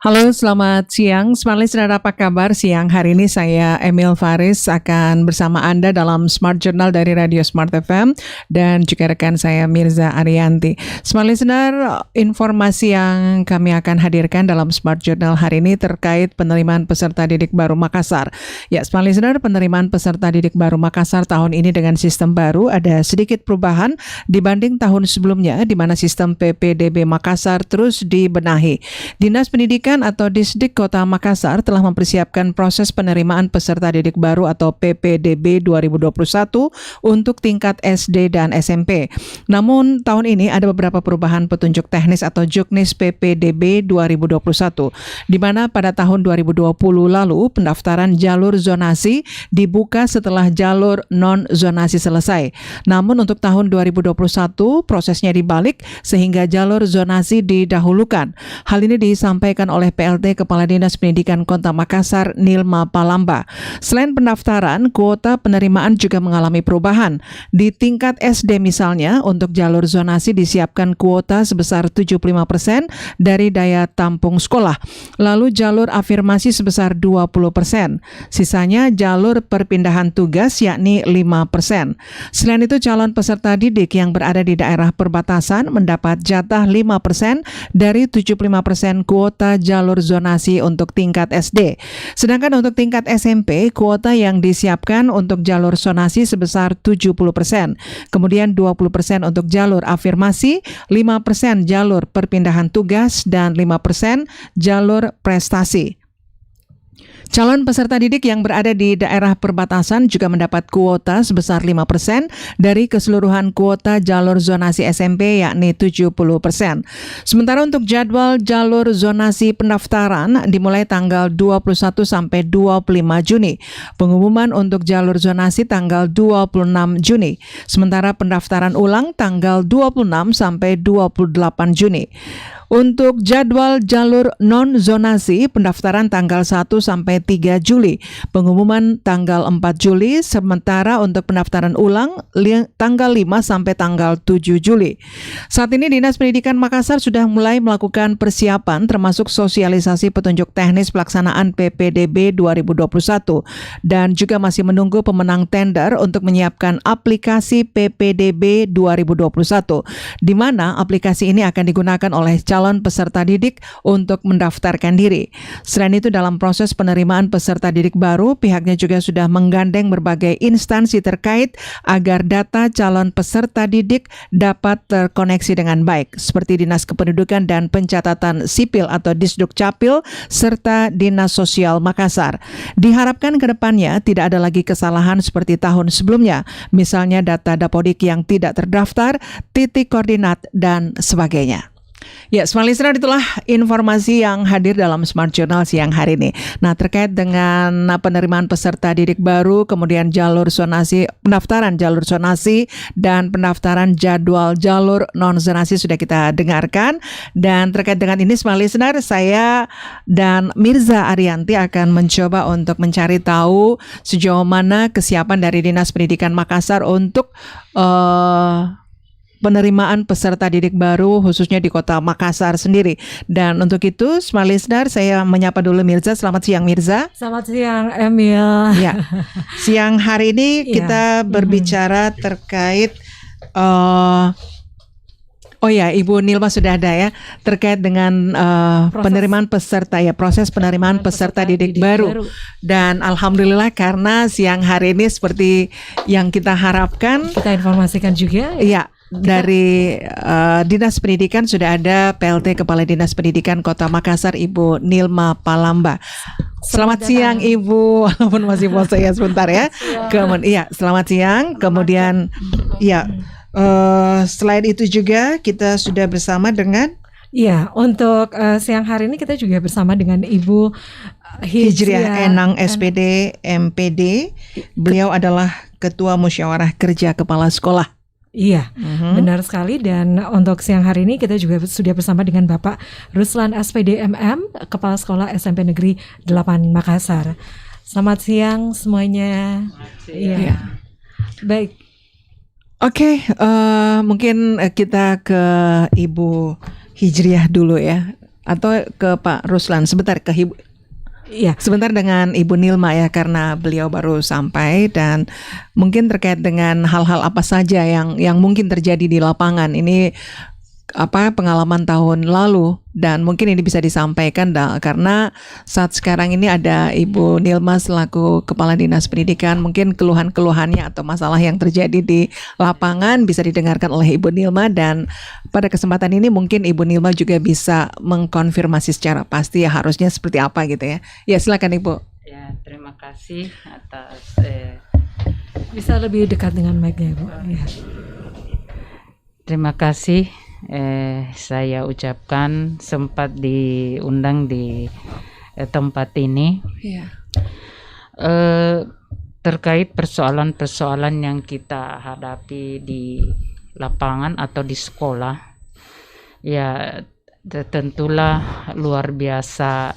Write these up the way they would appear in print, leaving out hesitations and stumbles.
Halo, selamat siang. Smart Listener, apa kabar? Siang hari ini saya Emil Faris akan bersama Anda dalam Smart Journal dari Radio Smart FM dan juga rekan saya Mirza Arianti. Smart Listener, informasi yang kami akan hadirkan dalam Smart Journal hari ini terkait penerimaan peserta didik baru Makassar. Ya, Smart Listener, penerimaan peserta didik baru Makassar tahun ini dengan sistem baru ada sedikit perubahan dibanding tahun sebelumnya, di mana sistem PPDB Makassar terus dibenahi. Dinas Pendidikan atau Disdik Kota Makassar telah mempersiapkan proses penerimaan peserta didik baru atau PPDB 2021 untuk tingkat SD dan SMP. Namun tahun ini ada beberapa perubahan petunjuk teknis atau Juknis PPDB 2021, di mana pada tahun 2020 lalu pendaftaran jalur zonasi dibuka setelah jalur non-zonasi selesai. Namun untuk tahun 2021 prosesnya dibalik sehingga jalur zonasi didahulukan. Hal ini disampaikan oleh PLT Kepala Dinas Pendidikan Kota Makassar, Nilma Palamba. Selain pendaftaran, kuota penerimaan juga mengalami perubahan. Di tingkat SD misalnya, untuk jalur zonasi disiapkan kuota sebesar 75% dari daya tampung sekolah. Lalu jalur afirmasi sebesar 20%. Sisanya jalur perpindahan tugas yakni 5%. Selain itu, calon peserta didik yang berada di daerah perbatasan mendapat jatah 5% dari 75% kuota jalur zonasi untuk tingkat SD. Sedangkan untuk tingkat SMP, kuota yang disiapkan untuk jalur zonasi sebesar 70%. Kemudian 20% untuk jalur afirmasi, 5% jalur perpindahan tugas, dan 5% jalur prestasi. Calon peserta didik yang berada di daerah perbatasan juga mendapat kuota sebesar 5% dari keseluruhan kuota jalur zonasi SMP yakni 70%. Sementara untuk jadwal jalur zonasi pendaftaran dimulai tanggal 21 sampai 25 Juni. Pengumuman untuk jalur zonasi tanggal 26 Juni. Sementara pendaftaran ulang tanggal 26 sampai 28 Juni. Untuk jadwal jalur non-zonasi, pendaftaran tanggal 1 sampai 3 Juli, pengumuman tanggal 4 Juli, sementara untuk pendaftaran ulang tanggal 5 sampai tanggal 7 Juli. Saat ini Dinas Pendidikan Makassar sudah mulai melakukan persiapan termasuk sosialisasi petunjuk teknis pelaksanaan PPDB 2021 dan juga masih menunggu pemenang tender untuk menyiapkan aplikasi PPDB 2021, di mana aplikasi ini akan digunakan oleh calon peserta didik untuk mendaftarkan diri. Selain itu, dalam proses penerimaan peserta didik baru, pihaknya juga sudah menggandeng berbagai instansi terkait agar data calon peserta didik dapat terkoneksi dengan baik, seperti Dinas Kependudukan dan Pencatatan Sipil atau Disdukcapil, serta Dinas Sosial Makassar. Diharapkan ke depannya tidak ada lagi kesalahan seperti tahun sebelumnya, misalnya data Dapodik yang tidak terdaftar, titik koordinat, dan sebagainya. Ya, Smart Listener, itulah informasi yang hadir dalam Smart Journal siang hari ini. Nah, terkait dengan penerimaan peserta didik baru, kemudian jalur zonasi, pendaftaran jalur zonasi, dan pendaftaran jadwal jalur non-zonasi sudah kita dengarkan. Dan terkait dengan ini, Smart Listener, saya dan Mirza Arianti akan mencoba untuk mencari tahu sejauh mana kesiapan dari Dinas Pendidikan Makassar untuk penerimaan peserta didik baru khususnya di Kota Makassar sendiri. Dan untuk itu, Smart Listener, saya menyapa dulu Mirza. Selamat siang, Mirza. Selamat siang, Emil. Ya, siang hari ini kita berbicara terkait Ibu Nilma sudah ada ya, terkait dengan penerimaan peserta ya, proses penerimaan peserta didik baru. Dan alhamdulillah karena siang hari ini seperti yang kita harapkan, kita informasikan juga. Iya. Dari Dinas Pendidikan sudah ada PLT Kepala Dinas Pendidikan Kota Makassar, Ibu Nilma Palamba. Selamat siang Ibu, walaupun masih puasa ya sebentar ya. Selamat siang. Kemudian selain itu juga kita sudah bersama dengan untuk siang hari ini kita juga bersama dengan Ibu Hijriah Enang SPD MPD. Beliau adalah Ketua Musyawarah Kerja Kepala Sekolah. Iya, benar sekali. Dan untuk siang hari ini kita juga sudah bersama dengan Bapak Ruslan SPD MM, Kepala Sekolah SMP Negeri 8 Makassar. Selamat siang semuanya. Iya. Baik. Oke, mungkin kita ke Ibu Hijriah dulu ya. atau ke Pak Ruslan sebentar Iya. sebentar dengan Ibu Nilma ya, karena beliau baru sampai dan mungkin terkait dengan hal-hal apa saja yang mungkin terjadi di lapangan ini, pengalaman tahun lalu, dan mungkin ini bisa disampaikan karena saat sekarang ini ada Ibu Nilma selaku Kepala Dinas Pendidikan, mungkin keluhan-keluhannya atau masalah yang terjadi di lapangan bisa didengarkan oleh Ibu Nilma, dan pada kesempatan ini mungkin Ibu Nilma juga bisa mengkonfirmasi secara pasti ya harusnya seperti apa gitu ya. Ya silakan Ibu. Ya, terima kasih atas Bisa lebih dekat dengan mic-nya, Bu. Ya. terima kasih saya ucapkan sempat diundang di tempat ini Iya. terkait persoalan-persoalan yang kita hadapi di lapangan atau di sekolah. Ya, tentulah luar biasa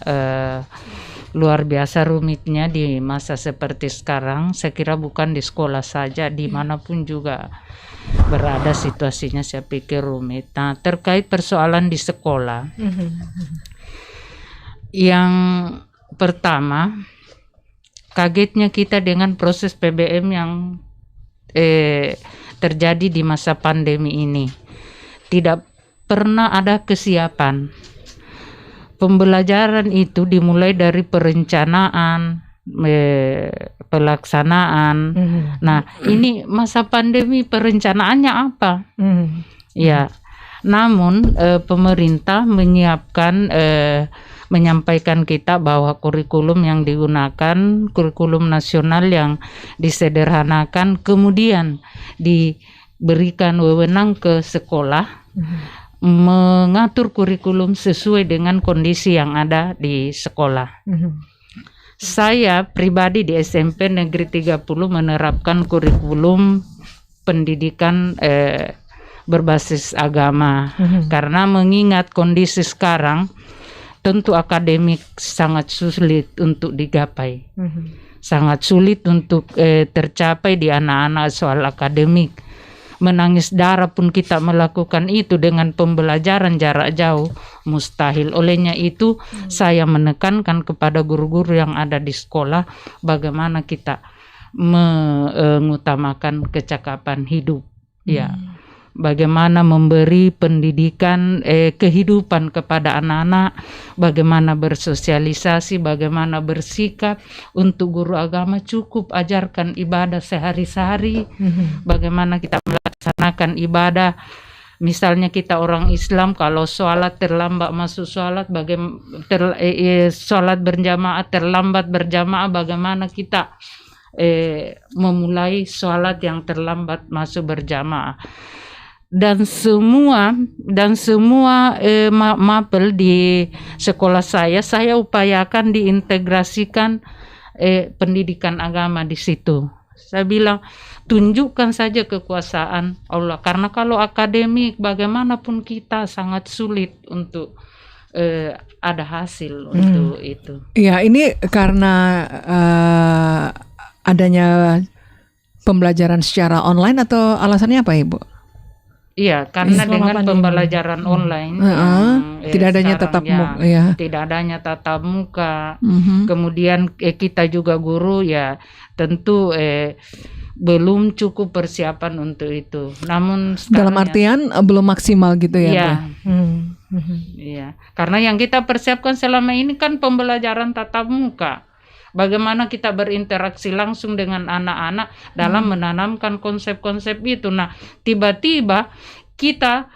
rumitnya di masa seperti sekarang. Saya kira bukan di sekolah saja, dimanapun juga berada situasinya saya pikir rumit. Nah, terkait persoalan di sekolah, yang pertama, kagetnya kita dengan proses PBM yang terjadi di masa pandemi ini. Tidak pernah ada kesiapan. Pembelajaran itu dimulai dari perencanaan, pelaksanaan. Nah, ini masa pandemi perencanaannya apa? Ya, namun pemerintah menyampaikan kita bahwa kurikulum yang digunakan kurikulum nasional yang disederhanakan, kemudian diberikan wewenang ke sekolah mengatur kurikulum sesuai dengan kondisi yang ada di sekolah. Saya pribadi di SMP Negeri 30 menerapkan kurikulum pendidikan berbasis agama, karena mengingat kondisi sekarang tentu akademik sangat sulit untuk digapai, sangat sulit untuk tercapai di anak-anak soal akademik. Menangis darah pun kita melakukan itu dengan pembelajaran jarak jauh, mustahil. Olehnya itu saya menekankan kepada guru-guru yang ada di sekolah bagaimana kita mengutamakan kecakapan hidup, ya. Bagaimana memberi pendidikan kehidupan kepada anak-anak, bagaimana bersosialisasi, bagaimana bersikap. Untuk guru agama cukup ajarkan ibadah sehari-hari, bagaimana kita melaksanakan ibadah. Misalnya kita orang Islam, kalau sholat terlambat masuk sholat, sholat berjamaah terlambat berjamaah, bagaimana kita memulai sholat yang terlambat masuk berjamaah. Dan semua mapel di sekolah saya upayakan diintegrasikan pendidikan agama di situ. Saya bilang tunjukkan saja kekuasaan Allah, karena kalau akademik bagaimanapun kita sangat sulit untuk ada hasil untuk itu. Ya, ini karena adanya pembelajaran secara online atau alasannya apa, Ibu? Iya, karena dengan pembelajaran online tidak adanya tatap muka, ya. Tidak adanya tatap muka. Kemudian kita juga guru ya tentu belum cukup persiapan untuk itu. Namun dalam artian belum maksimal gitu ya, iya. Bu? Iya, karena yang kita persiapkan selama ini kan pembelajaran tatap muka. Bagaimana kita berinteraksi langsung dengan anak-anak dalam menanamkan konsep-konsep itu. Nah, tiba-tiba kita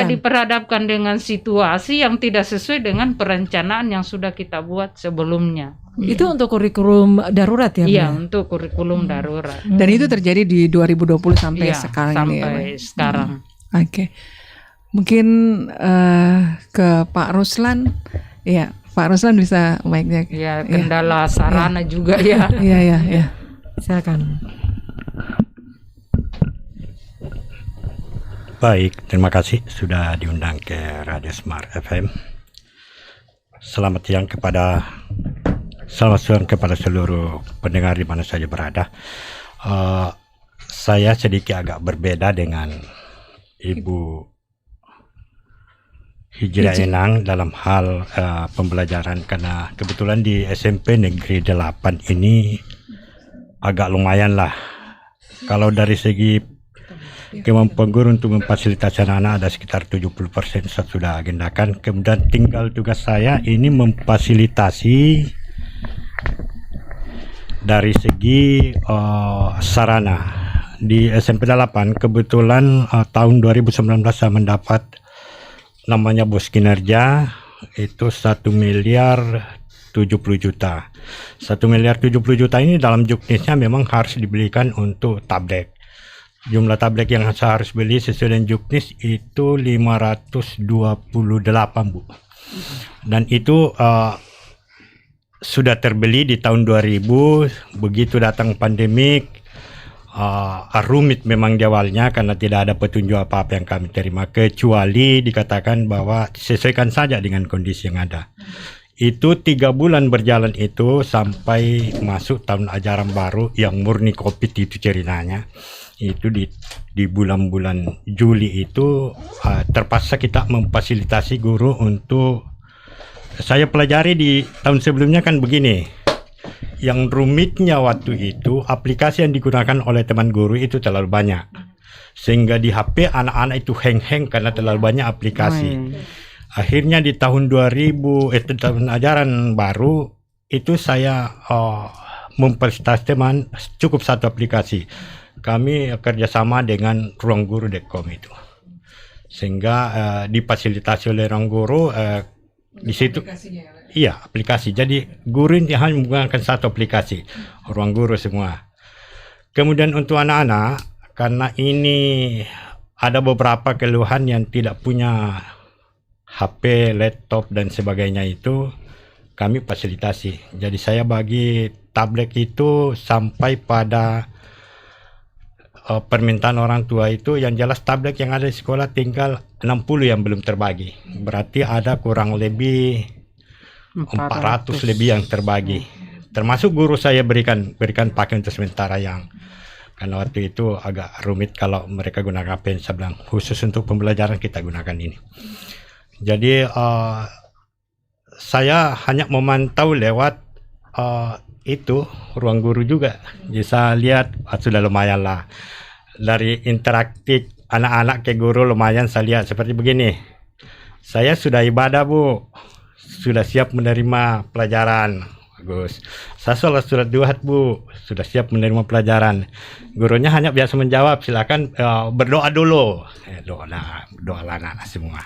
diperhadapkan dengan situasi yang tidak sesuai dengan perencanaan yang sudah kita buat sebelumnya. Itu untuk kurikulum darurat ya? Iya, untuk kurikulum darurat. Dan itu terjadi di 2020 sampai sekarang ini ya? Sampai sekarang. Oke. Mungkin ke Pak Ruslan. Ya, Pak Ruslan bisa mic-nya. Ya, kendala sarana juga ya. Iya. Silakan. Baik, terima kasih sudah diundang ke Radio Smart FM. Selamat siang kepada seluruh pendengar di mana saja berada. Saya sedikit agak berbeda dengan Ibu Hijrah Enang dalam hal pembelajaran, karena kebetulan di SMP Negeri 8 ini agak lumayan lah. Kalau dari segi kemampuan guru untuk memfasilitasi anak-anak ada sekitar 70% saya sudah agendakan. Kemudian tinggal tugas saya ini memfasilitasi dari segi sarana. Di SMP 8 kebetulan tahun 2019 saya mendapat namanya bos kinerja, itu 1 miliar 70 juta. 1 miliar 70 juta ini dalam juknisnya memang harus dibelikan untuk tablet. Jumlah tablet yang saya harus beli sesuai dengan juknis itu 528, Bu. Dan itu sudah terbeli di tahun 2000. Begitu datang pandemik, rumit memang di awalnya karena tidak ada petunjuk apa-apa yang kami terima, kecuali dikatakan bahwa sesuaikan saja dengan kondisi yang ada. Itu 3 bulan berjalan itu sampai masuk tahun ajaran baru yang murni COVID itu ceritanya. Itu di bulan-bulan Juli itu terpaksa kita memfasilitasi guru untuk, saya pelajari di tahun sebelumnya kan begini. Yang rumitnya waktu itu aplikasi yang digunakan oleh teman guru itu terlalu banyak, sehingga di HP anak-anak itu hang karena terlalu banyak aplikasi. Akhirnya di tahun 2000 tahun ajaran baru itu saya memfasilitasi teman cukup 1 aplikasi. Kami kerjasama dengan ruangguru.com itu, sehingga difasilitasi oleh ruang guru di situ. Iya, aplikasi. Jadi guru ini hanya menggunakan 1 aplikasi, ruang guru semua. Kemudian untuk anak-anak, karena ini ada beberapa keluhan yang tidak punya HP, laptop dan sebagainya, itu kami fasilitasi. Jadi saya bagi tablet itu sampai pada permintaan orang tua itu, yang jelas tablet yang ada di sekolah tinggal 60 yang belum terbagi. Berarti ada kurang lebih 400 lebih yang terbagi. Termasuk guru saya berikan pakai untuk sementara, yang karena waktu itu agak rumit kalau mereka gunakan HP. Saya bilang khusus untuk pembelajaran kita gunakan ini. Jadi saya hanya memantau lewat itu ruang guru juga. Jadi saya lihat sudah lumayan lah. Dari interaktif anak-anak ke guru lumayan saya lihat seperti begini. Saya sudah ibadah, Bu. Sudah siap menerima pelajaran. Bagus. Saya sholat surat duha, Bu. Sudah siap menerima pelajaran. Gurunya hanya biasa menjawab, silakan berdoa dulu. Doa anak-anak semua.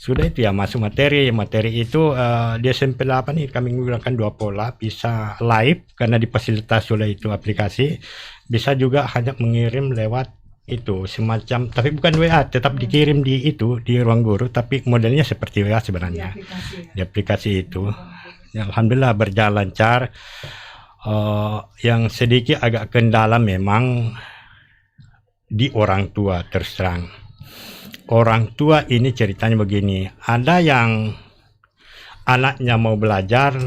Sudah itu ya, masuk materi. Materi itu di SMP 8 ini kami menggunakan 2 pola. Bisa live karena difasilitasi oleh itu aplikasi. Bisa juga hanya mengirim lewat itu semacam, tapi bukan WA, tetap dikirim di itu di ruang guru, tapi modelnya seperti WA sebenarnya di aplikasi itu. Alhamdulillah berjalan lancar. Yang sedikit agak kendala memang di orang tua. Terus terang, orang tua ini ceritanya begini, ada yang anaknya mau belajar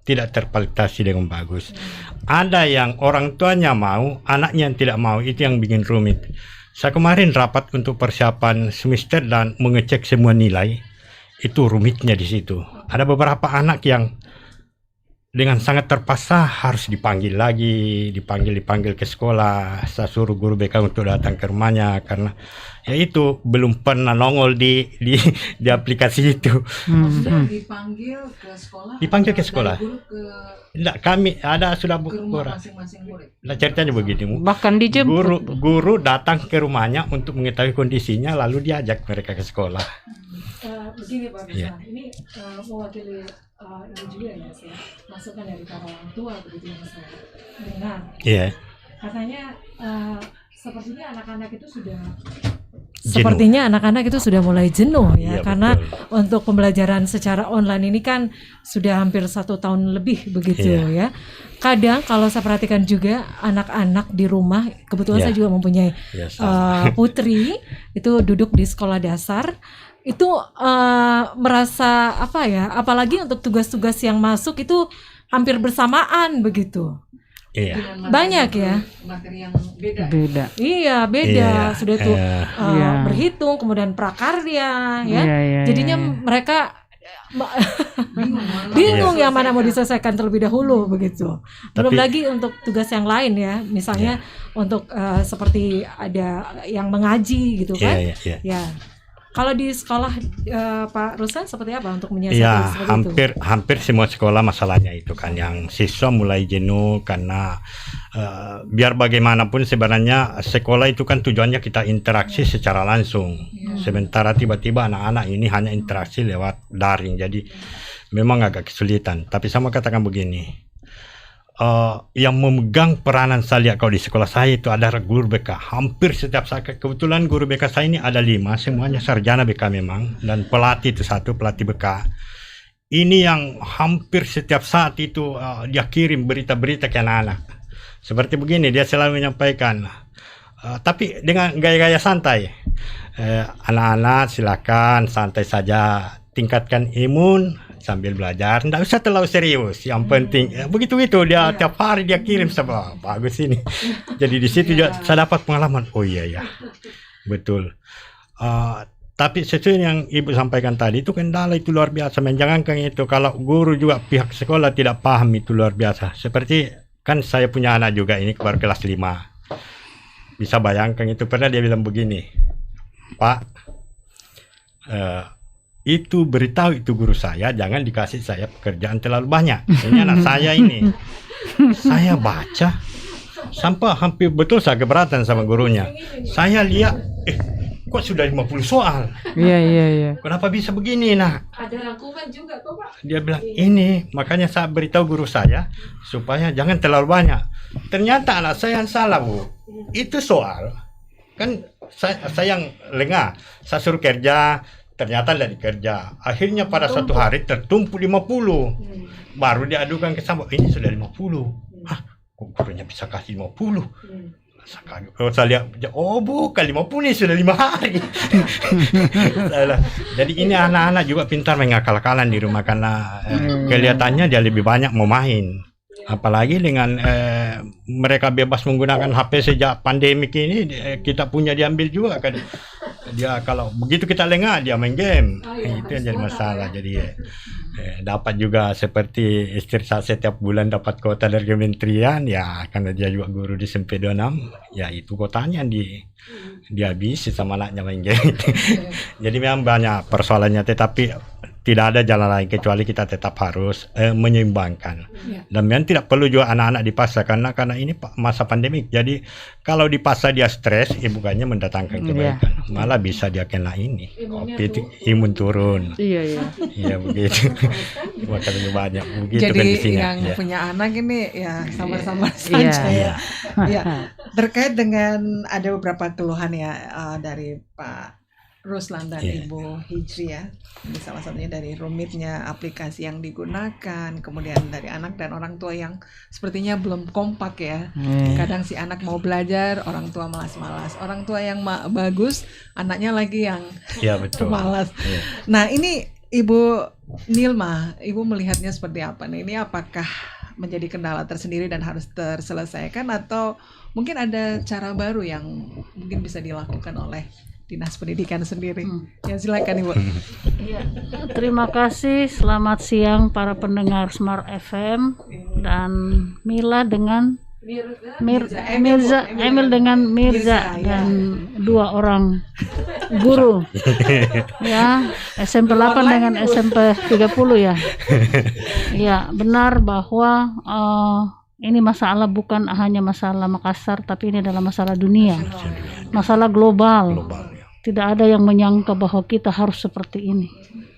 tidak terfasilitasi dengan bagus. Ada yang orang tuanya mau, anaknya yang tidak mau, itu yang bikin rumit. Saya kemarin rapat untuk persiapan semester dan mengecek semua nilai, itu rumitnya di situ. Ada beberapa anak yang dengan sangat terpaksa harus dipanggil lagi, dipanggil ke sekolah. Saya suruh guru BK untuk datang ke rumahnya karena ya itu belum pernah nongol di aplikasi itu. Dipanggil ke sekolah. Dipanggil ke sekolah. Guru ke Enggak, kami ada sudah ke rumah masing-masing murid. Nah, ceritanya begini, Bahkan dijemput. guru datang ke rumahnya untuk mengetahui kondisinya, lalu diajak mereka ke sekolah. Begini Pak Ruslan, Iya. ini mewakili ini juga ya, saya masukan dari para orang tua begitu yang saya dengar. Iya. Katanya sepertinya anak-anak itu sudah mulai jenuh ya, Iya, karena betul. untuk pembelajaran secara online ini kan sudah hampir 1 tahun lebih begitu ya. Kadang kalau saya perhatikan juga anak-anak di rumah, kebetulan Iya. saya juga mempunyai Iya, sama. putri itu duduk di sekolah dasar, itu merasa apa ya, apalagi untuk tugas-tugas yang masuk itu hampir bersamaan begitu. Iya. Banyak ya. Materi yang beda. Beda. Iya, beda. Iya, Sudah itu Iya. berhitung, kemudian prakarya, ya. Iya, iya, Jadinya iya. mereka bingung yang mana mau diselesaikan terlebih dahulu begitu. Belum Tapi- lagi untuk tugas yang lain ya, misalnya untuk seperti ada yang mengaji gitu kan. Iya. Ya. Kalau di sekolah Pak Ruslan seperti apa untuk menyiasati Ya, seperti itu? hampir semua sekolah masalahnya itu kan, yang siswa mulai jenuh karena biar bagaimanapun sebenarnya sekolah itu kan tujuannya kita interaksi secara langsung. Sementara tiba-tiba anak-anak ini hanya interaksi lewat daring, jadi memang agak kesulitan. Tapi sama katakan begini, yang memegang peranan saya lihat kalau di sekolah saya itu adalah guru BK. Hampir setiap saat, kebetulan guru BK saya ini ada 5, semuanya sarjana BK memang, dan pelatih itu 1 pelatih BK. Ini yang hampir setiap saat itu dia kirim berita-berita ke anak-anak. Seperti begini, dia selalu menyampaikan, tapi dengan gaya-gaya santai. Anak-anak silakan santai saja, tingkatkan imun sambil belajar, tidak usah terlalu serius. Yang penting begitu itu dia tiap hari dia kirim sama bagus ini. Jadi di situ juga saya dapat pengalaman. Oh iya betul. Tapi sesuai yang Ibu sampaikan tadi itu kendala itu luar biasa. Menjangankan itu kalau guru juga pihak sekolah tidak paham itu luar biasa. Seperti kan saya punya anak juga ini baru kelas 5. Bisa bayangkan itu pernah dia bilang begini, Pak. Itu beritahu itu guru saya jangan dikasih saya pekerjaan terlalu banyak. Ini anak saya ini. Saya baca sampai hampir betul saya keberatan sama gurunya. Saya lihat kok sudah 50 soal. Iya. Kenapa bisa begini, Nak? Ada rangkuman juga kok, Pak. Dia bilang ini, makanya saya beritahu guru saya supaya jangan terlalu banyak. Ternyata anak saya yang salah, Bu. Itu soal kan saya yang lengah. Saya suruh kerja, ternyata tidak dikerja. Akhirnya pada suatu hari tertumpuk 50. Baru diadukan ke saya, ini sudah 50. Kok gurunya bisa kasih 50? Saya lihat, oh bukan 50 ini sudah 5 hari. Jadi ini anak-anak juga pintar mengakal-akalan di rumah karena kelihatannya dia lebih banyak mau main. Apalagi dengan mereka bebas menggunakan HP sejak pandemik ini, kita punya diambil juga kan. Dia kalau begitu kita lengah dia main game. Itu yang jadi masalah. Jadi dapat juga seperti istri saya setiap bulan dapat kuota dari kementerian, ya karena dia juga guru di SMP 26, ya itu kotanya dihabisi sama anaknya main game. Jadi memang banyak persoalannya, tetapi tidak ada jalan lain kecuali kita tetap harus menyeimbangkan. Dan memang tidak perlu juga anak-anak dipaksa karena ini masa pandemik. Jadi kalau dipaksa dia stres, bukannya mendatangkan kebaikan, malah bisa dia kena ini COVID, imun turun. Iya. Iya begitu. Makanya banyak begitu Jadi kondisinya. yang punya anak ini ya sabar-sabar Iya. saja ya. Ya. Terkait dengan ada beberapa keluhan ya dari Pak Ruslan dan Ibu Hijri ya. Ini salah satunya dari rumitnya aplikasi yang digunakan, kemudian dari anak dan orang tua yang sepertinya belum kompak ya. Kadang si anak mau belajar, orang tua malas-malas. Orang tua yang bagus, anaknya lagi yang betul. malas. Iya. Nah ini Ibu Nilma, Ibu melihatnya seperti apa nih? Ini apakah menjadi kendala tersendiri dan harus terselesaikan, atau mungkin ada cara baru yang mungkin bisa dilakukan oleh Dinas Pendidikan sendiri? Ya silakan Ibu. Iya, terima kasih. Selamat siang para pendengar Smart FM dan Mila dengan Emil dengan Mirza dan 2 orang guru ya, SMP 8 dengan SMP 30 ya. Ya, benar bahwa ini masalah bukan hanya masalah Makassar, tapi ini adalah masalah dunia, masalah global. Tidak ada yang menyangka bahwa kita harus seperti ini.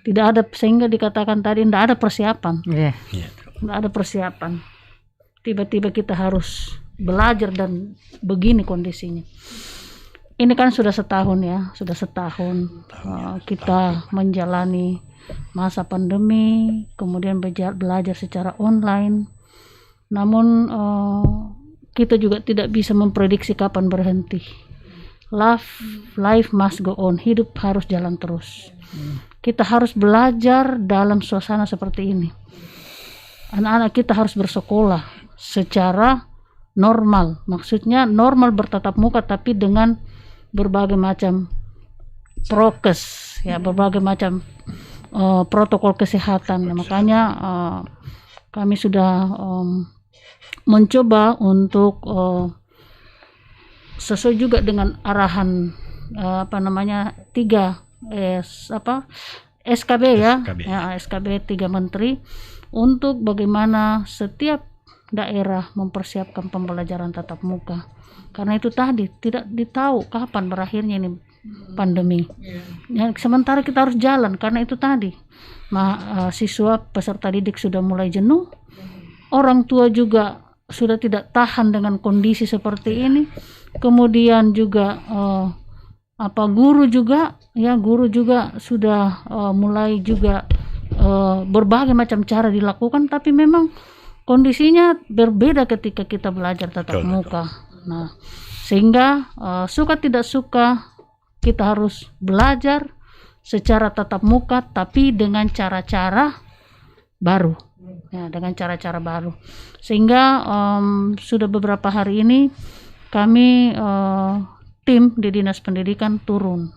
Tidak ada, sehingga dikatakan tadi tidak ada persiapan. Tidak ada persiapan. Tiba-tiba kita harus belajar dan begini kondisinya. Ini kan sudah setahun ya, kita menjalani masa pandemi, kemudian belajar secara online. Namun kita juga tidak bisa memprediksi kapan berhenti. Life must go on. Hidup harus jalan terus. Kita harus belajar dalam suasana seperti ini. Anak-anak kita harus bersekolah secara normal. Maksudnya normal bertatap muka tapi dengan berbagai macam prokes, ya, berbagai macam protokol kesehatan. Nah, makanya kami sudah mencoba untuk sesuai juga dengan arahan 3 SKB ya, SKB 3 menteri untuk bagaimana setiap daerah mempersiapkan pembelajaran tatap muka. Karena itu tadi tidak ditahu kapan berakhirnya ini pandemi. Ya, sementara kita harus jalan karena itu tadi siswa peserta didik sudah mulai jenuh, orang tua juga sudah tidak tahan dengan kondisi seperti ini. Kemudian juga guru juga sudah mulai juga berbagai macam cara dilakukan, tapi memang kondisinya berbeda ketika kita belajar tatap muka. Nah, sehingga suka tidak suka kita harus belajar secara tatap muka, tapi dengan cara-cara baru. Ya, dengan cara-cara baru. Sehingga sudah beberapa hari ini kami tim di Dinas Pendidikan turun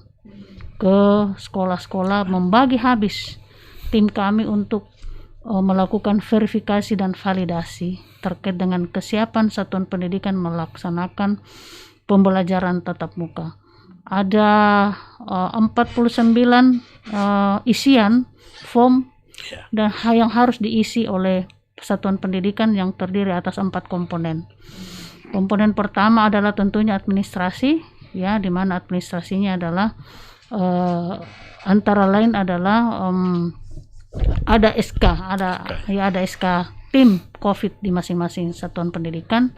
ke sekolah-sekolah, membagi habis tim kami untuk melakukan verifikasi dan validasi terkait dengan kesiapan satuan pendidikan melaksanakan pembelajaran tatap muka. Ada 49 isian form dan yang harus diisi oleh satuan pendidikan yang terdiri atas 4 komponen. Komponen pertama adalah tentunya administrasi, ya, di mana administrasinya adalah antara lain adalah ada SK, ada SK tim COVID di masing-masing satuan pendidikan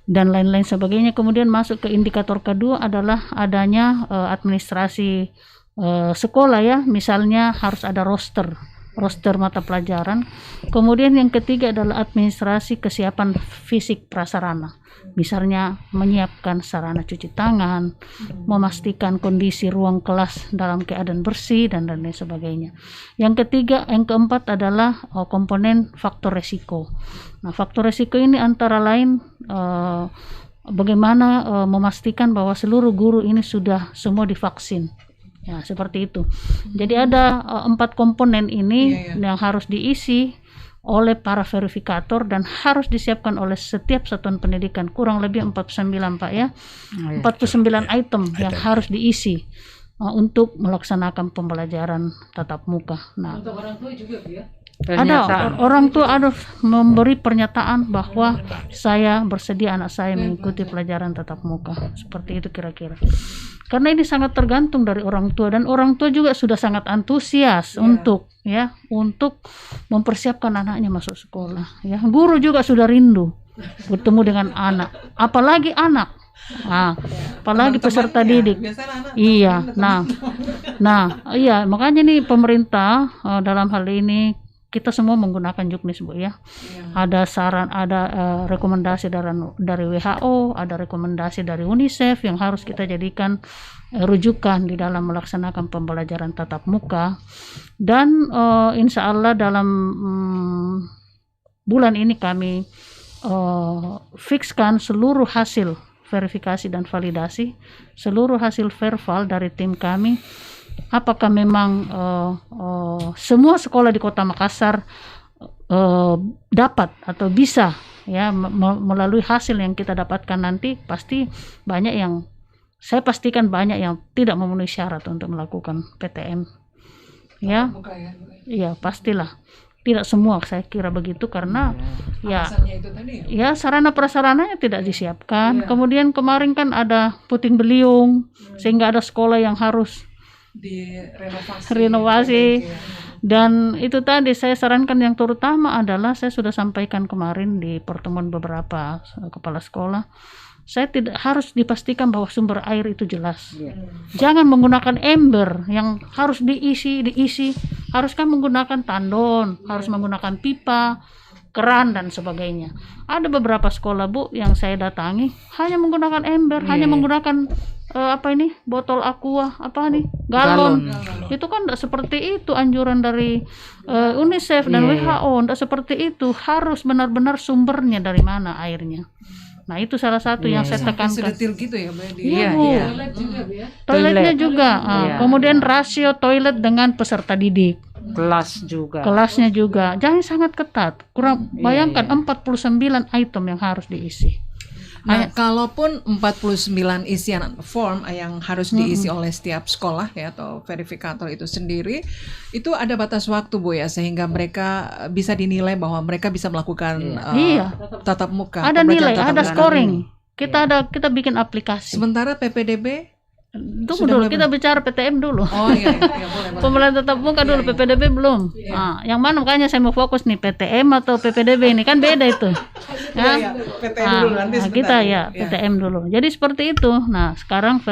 dan lain-lain sebagainya. Kemudian masuk ke indikator kedua adalah adanya administrasi sekolah, ya, misalnya harus ada roster mata pelajaran. Kemudian yang ketiga adalah administrasi kesiapan fisik prasarana, misalnya menyiapkan sarana cuci tangan, memastikan kondisi ruang kelas dalam keadaan bersih dan lain sebagainya. Yang keempat adalah komponen faktor resiko. Nah, faktor resiko ini antara lain bagaimana memastikan bahwa seluruh guru ini sudah semua divaksin. Ya, seperti itu. Jadi ada 4 komponen ini yang harus diisi oleh para verifikator dan harus disiapkan oleh setiap satuan pendidikan, kurang lebih 49 Pak, ya. 49 item yang harus diisi untuk melaksanakan pembelajaran tatap muka. Nah, untuk orang tua juga, ya. Ada orang tua memberi pernyataan bahwa saya bersedia anak saya mengikuti pelajaran tatap muka. Seperti itu kira-kira. Karena ini sangat tergantung dari orang tua, dan orang tua juga sudah sangat antusias untuk mempersiapkan anaknya masuk sekolah. Ya, guru juga sudah rindu bertemu dengan anak, apalagi anak. Nah, apalagi peserta didik. Iya. Iya, makanya nih pemerintah dalam hal ini kita semua menggunakan Juknis, Bu, ya. Ada rekomendasi dari WHO, ada rekomendasi dari UNICEF yang harus kita jadikan rujukan di dalam melaksanakan pembelajaran tatap muka. Dan insya Allah dalam bulan ini kami fikskan seluruh hasil verifikasi dan validasi, seluruh hasil verbal dari tim kami. Apakah memang semua sekolah di Kota Makassar dapat atau bisa, ya, melalui hasil yang kita dapatkan nanti, pasti banyak yang, saya pastikan banyak yang tidak memenuhi syarat untuk melakukan PTM, ya. Iya, pastilah. Tidak semua, saya kira begitu, karena ya sarana prasarananya tidak disiapkan. Kemudian kemarin kan ada puting beliung, sehingga ada sekolah yang harus renovasi. Dan itu tadi saya sarankan yang terutama adalah, saya sudah sampaikan kemarin di pertemuan beberapa kepala sekolah, saya tidak harus dipastikan bahwa sumber air itu jelas. Jangan menggunakan ember yang harus diisi, harus kan menggunakan tandon, harus menggunakan pipa, keran dan sebagainya. Ada beberapa sekolah, Bu, yang saya datangi hanya menggunakan ember, hanya menggunakan botol aqua, galon. Itu kan tidak seperti itu anjuran dari UNICEF dan WHO, tidak seperti itu. Harus benar-benar sumbernya dari mana airnya. Nah itu salah satu yang saya Sampai tekankan. sedetil gitu ya, Bu? Iya, Bu. iya. Toiletnya juga. Iya. Kemudian rasio toilet dengan peserta didik. Kelas juga. Kelasnya juga. Jangan sangat ketat. Kurang bayangkan 49 item yang harus diisi. Nah, kalaupun 49 isian form yang harus diisi oleh setiap sekolah ya atau verifikator itu sendiri, itu ada batas waktu, Bu, ya, sehingga mereka bisa dinilai bahwa mereka bisa melakukan Iya. tatap muka. Ada pembelajaran nilai, tatap ada muka. scoring. Kita bikin aplikasi. Sementara PPDB Tunggu sudah dulu, mulai kita bicara PTM dulu. Oh iya, iya, boleh. Pembelajaran tatap muka dulu, PPDB belum. Nah, yang mana makanya saya mau fokus nih, PTM atau PPDB ini kan beda itu. Ya. PTM dulu nanti Nah, sebentar. kita ya PTM dulu. Jadi seperti itu. Nah, sekarang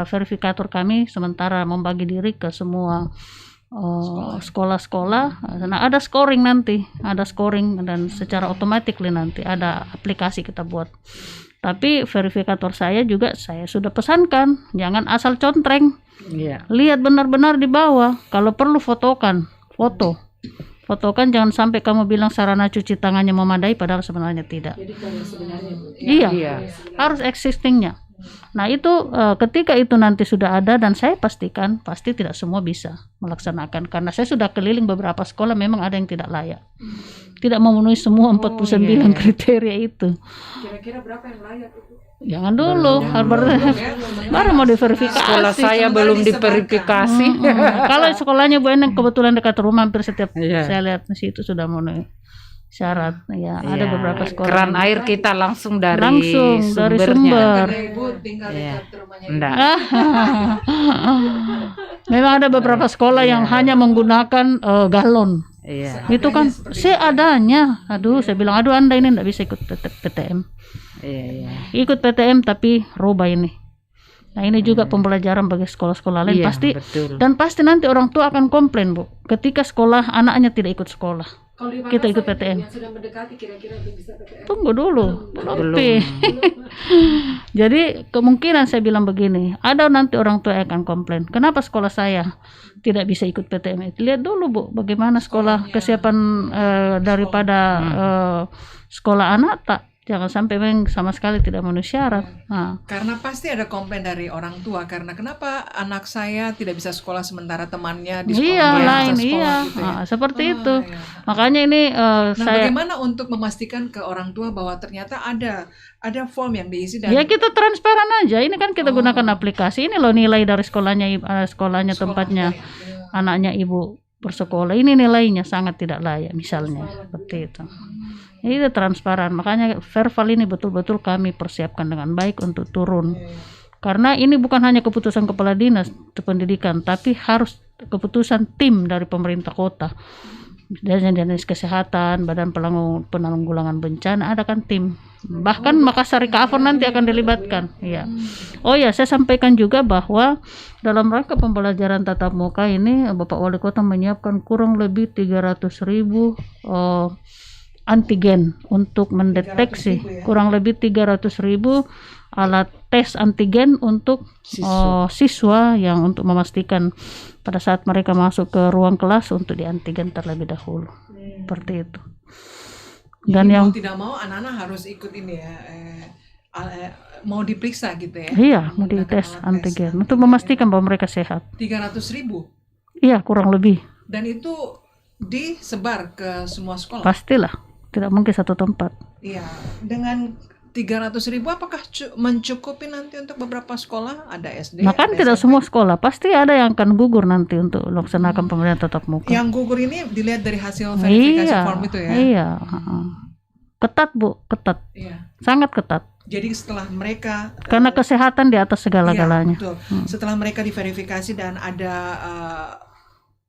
verifikator kami sementara membagi diri ke semua sekolah-sekolah. Nah, ada scoring nanti, ada scoring dan secara otomatis nanti ada aplikasi kita buat. Tapi verifikator saya juga saya sudah pesankan, jangan asal contreng. Iya. Lihat benar-benar di bawah. Kalau perlu fotokan, fotokan, jangan sampai kamu bilang sarana cuci tangannya memadai padahal sebenarnya tidak. Iya, harus existingnya. Nah itu ketika itu nanti sudah ada, dan saya pastikan pasti tidak semua bisa melaksanakan karena saya sudah keliling beberapa sekolah, memang ada yang tidak layak, tidak memenuhi semua 49 kriteria itu. Kira-kira berapa yang layak itu? Jangan dulu, baru mau diverifikasi. Sekolah saya belum diverifikasi. Kalau sekolahnya Bu Eneng kebetulan dekat rumah, hampir setiap Iya. saya lihat di situ sudah memenuhi syarat. Ya, ada Iya. beberapa sekolah. Keran yang- air kita langsung dari dari sumbernya. sumber. Karena Ibu tinggal dekat rumahnya. Enggak. Memang ada beberapa sekolah yang hanya menggunakan galon. Iya. Itu kan seadanya. Aduh, saya bilang, aduh Anda ini enggak bisa ikut PTM. Iya, iya. Ikut PTM tapi rubah ini. Nah, ini juga pembelajaran bagi sekolah-sekolah lain. Iya, Pasti betul. dan pasti nanti orang tua akan komplain, Bu, ketika sekolah anaknya tidak ikut sekolah. Kalau di Kita ikut Makassar PTM. yang sudah mendekati kira-kira untuk bisa PTM. Tunggu dulu, belum. Belum. Jadi kemungkinan saya bilang begini, ada nanti orang tua yang akan komplain, kenapa sekolah saya tidak bisa ikut PTM? Lihat dulu, Bu, bagaimana sekolah kesiapan daripada sekolah anak tak. Jangan sampai memang sama sekali tidak memenuhi syarat. Nah, Karena pasti ada komplain dari orang tua, karena kenapa anak saya tidak bisa sekolah sementara temannya di sekolah iya, bisa lain, sekolah iya. gitu ya. Nah, seperti Ah, itu. iya. Makanya ini Nah, saya. bagaimana untuk memastikan ke orang tua bahwa ternyata ada form yang diisi dan Ya kita transparan aja. Ini kan kita gunakan aplikasi. Ini loh nilai dari sekolahnya tempatnya anaknya ibu bersekolah. Ini nilainya sangat tidak layak misalnya seperti itu. Ini transparan. Makanya verbal ini betul-betul kami persiapkan dengan baik untuk turun. Karena ini bukan hanya keputusan kepala dinas pendidikan, tapi harus keputusan tim dari pemerintah kota. Dan dinas kesehatan, badan penanggulangan bencana, ada kan tim. Bahkan Makassar Recover nanti akan dilibatkan. Iya. Oh ya, saya sampaikan juga bahwa dalam rangka pembelajaran tatap muka ini Bapak Wali Kota menyiapkan kurang lebih 300.000 antigen untuk mendeteksi, kurang lebih 300.000 alat tes antigen untuk siswa yang untuk memastikan pada saat mereka masuk ke ruang kelas untuk diantigen terlebih dahulu. Seperti itu. Dan Jadi yang mau tidak mau anak-anak harus ikut ini ya, mau diperiksa gitu ya. iya, mau Menggunakan dites alat antigen untuk memastikan bahwa mereka sehat. 300.000 Iya, kurang lebih. dan itu disebar ke semua sekolah. Pastilah, tidak mungkin satu tempat. Iya, dengan 300.000 apakah mencukupi nanti untuk beberapa sekolah? Ada SD. Nah kan ada tidak SMP. semua sekolah, pasti ada yang akan gugur nanti untuk melaksanakan pembelajaran tatap muka. Yang gugur ini dilihat dari hasil verifikasi Iya, form itu ya. iya. Ketat, Bu, ketat, Iya. sangat ketat. Jadi setelah mereka Karena kesehatan di atas segala-galanya. Iya, betul. Setelah mereka diverifikasi dan ada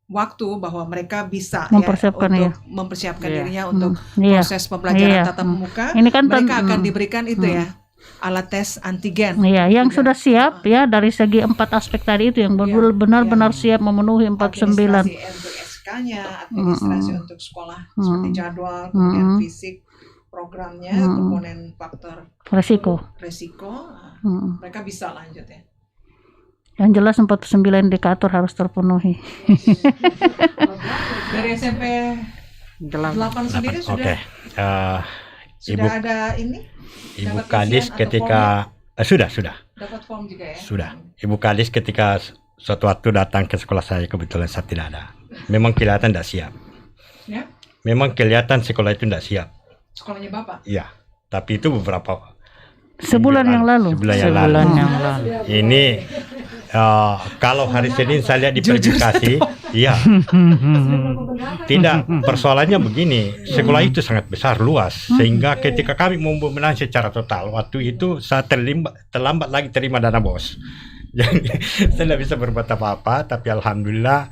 waktu bahwa mereka bisa Mempersiapkan, ya, untuk mempersiapkan dirinya untuk Iya. proses pembelajaran Iya. tatap muka, Ini kan mereka akan diberikan itu ya alat tes antigen. Iya, yang sudah siap ya dari segi 4 aspek tadi itu yang benar-benar siap memenuhi 49. Administrasi untuk SK-nya, administrasi untuk sekolah seperti jadwal, kemudian fisik, programnya, komponen faktor Resiko. resiko, mereka bisa lanjut ya. Yang jelas 49 indikator harus terpenuhi. Dari SMP 8 sendiri sudah. Oke. Sudah ada ini? Ibu Dapat Kadis isian atau ketika sudah Dapat form juga ya? sudah. Ibu Kadis ketika suatu waktu datang ke sekolah saya, kebetulan saya tidak ada. Memang kelihatan tidak siap. Ya? Memang kelihatan sekolah itu tidak siap. Sekolahnya Bapak? Iya. Tapi itu beberapa Sebulan yang lalu. Sebulan yang lalu. Sebulan yang lalu. Ini kalau hari Senin saya lihat di verifikasi, iya. Tidak, persoalannya begini, sekolah itu sangat besar, luas, sehingga ketika kami mau bebenah secara total, waktu itu saya terlambat lagi terima dana BOS. Jadi saya tidak bisa berbuat apa-apa, tapi alhamdulillah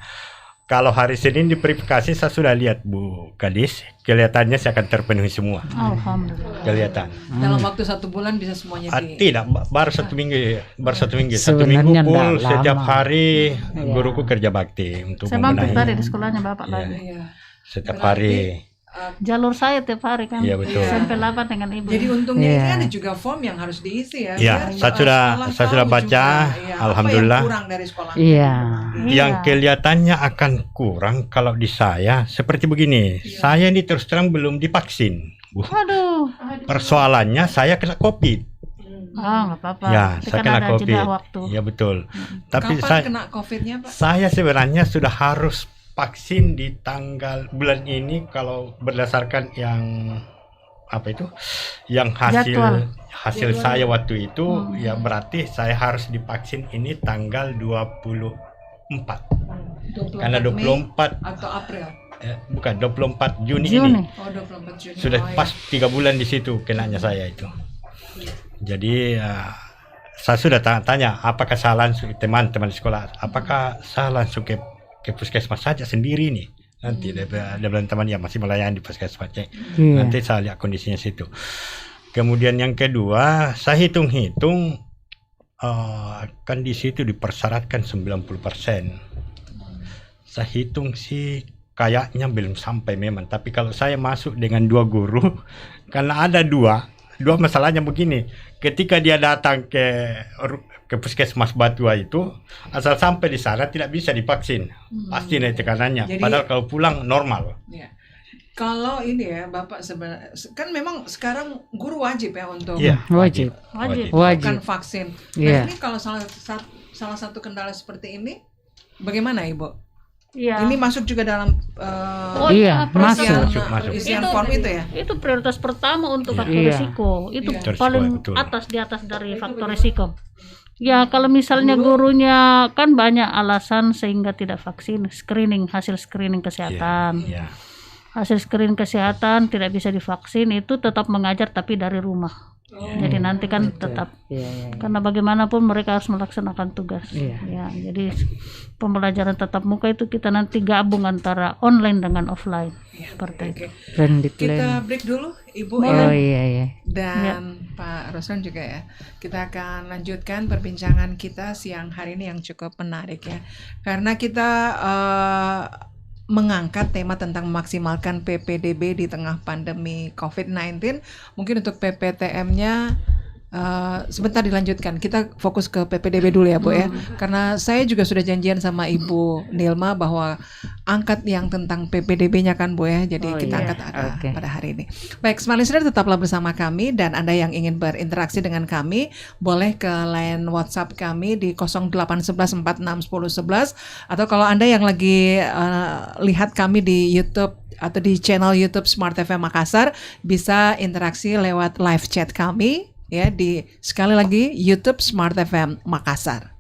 kalau hari Senin di verifikasi saya sudah lihat Bu Kadis, kelihatannya saya akan terpenuhi semua. Alhamdulillah. Kelihatan. Dalam waktu 1 bulan bisa semuanya Tidak, baru 1 minggu, Satu minggu Sebenarnya full nggak setiap lama. hari guruku kerja bakti untuk Saya mampir tadi membenahi. di sekolahnya Bapak Iya. lagi. Iya. Setiap Berarti, hari. Jalur saya tiap hari kan. Iya, betul. SMP 8 dengan Ibu. Jadi untungnya ini Iya. ada juga form yang harus diisi ya. Iya, biar, saya sudah tahu baca, juga, ya, alhamdulillah. Apa yang kurang dari sekolah. Iya. Yang kelihatannya akan kurang kalau di saya seperti begini. Saya ini terus terang belum divaksin. Bu. Waduh. Persoalannya saya kena COVID. Nggak apa-apa. Ya, Tapi saya kan kena ada COVID. jeda waktu. Ya betul. Tapi Kapan saya kena COVID-nya Pak? Saya sebenarnya sudah harus vaksin di tanggal bulan ini kalau berdasarkan yang apa itu, yang Jadwal. hasil saya waktu itu ya berarti saya harus divaksin ini tanggal 24. 24 Karena 24 Mei atau April? bukan 24 Juni, Juni. ini Oh 24 Juni. sudah Oh, pas 3 bulan di situ kenanya saya itu. Jadi saya sudah tanya apakah saya langsung teman-teman di sekolah, apakah saya langsung ke puskesmas saja sendiri nih, nanti ada bilang teman yang masih melayani di puskesmasnya, Iya. nanti saya lihat kondisinya situ. Kemudian yang kedua saya hitung-hitung kan di situ dipersyaratkan 90%. Saya hitung sih kayaknya belum sampai memang, tapi kalau saya masuk dengan 2 guru karena ada dua masalahnya begini, ketika dia datang ke puskesmas Batua itu, asal sampai di sana tidak bisa divaksin, pasti naik tekanannya. Jadi- Padahal kalau pulang normal. Iya. Kalau ini ya Bapak sebenarnya kan memang sekarang guru wajib ya untuk Iya, Wajib. Wajib. melakukan Wajib. vaksin. Nah Iya. ini kalau salah satu kendala seperti ini, bagaimana Ibu? Iya. Ini masuk juga dalam Oh, Iya, persiapan. masuk. isian Itu- form itu ya? Itu prioritas pertama untuk Iya. faktor Iya. risiko. Itu Iya. Risiko, paling betul. atas di atas dari faktor risiko. Ya kalau misalnya gurunya kan banyak alasan sehingga tidak vaksin, hasil screening kesehatan. Iya. Hasil screening kesehatan tidak bisa divaksin itu tetap mengajar tapi dari rumah. Jadi nanti kan tetap Iya, iya. karena bagaimanapun mereka harus melaksanakan tugas. Iya. Ya, jadi pembelajaran tatap muka itu kita nanti gabung antara online dengan offline. Seperti itu. Oke. Blended Kita learning. break dulu Ibu Oh ya. iya, iya. Dan Pak Roslan juga ya. Kita akan lanjutkan perbincangan kita siang hari ini yang cukup menarik ya. Karena kita mengangkat tema tentang memaksimalkan PPDB di tengah pandemi COVID-19. Mungkin untuk PPTM-nya sebentar dilanjutkan. Kita fokus ke PPDB dulu ya Bu ya. Karena saya juga sudah janjian sama Ibu Nilma bahwa angkat yang tentang PPDB-nya kan Bu ya. Jadi Oh, kita iya. angkat Oke. pada hari ini. Baik, Smart Listener tetaplah bersama kami, dan Anda yang ingin berinteraksi dengan kami boleh ke line WhatsApp kami di 0811461011, atau kalau Anda yang lagi lihat kami di YouTube atau di channel YouTube Smart FM Makassar, bisa interaksi lewat live chat kami ya di sekali lagi YouTube Smart FM Makassar.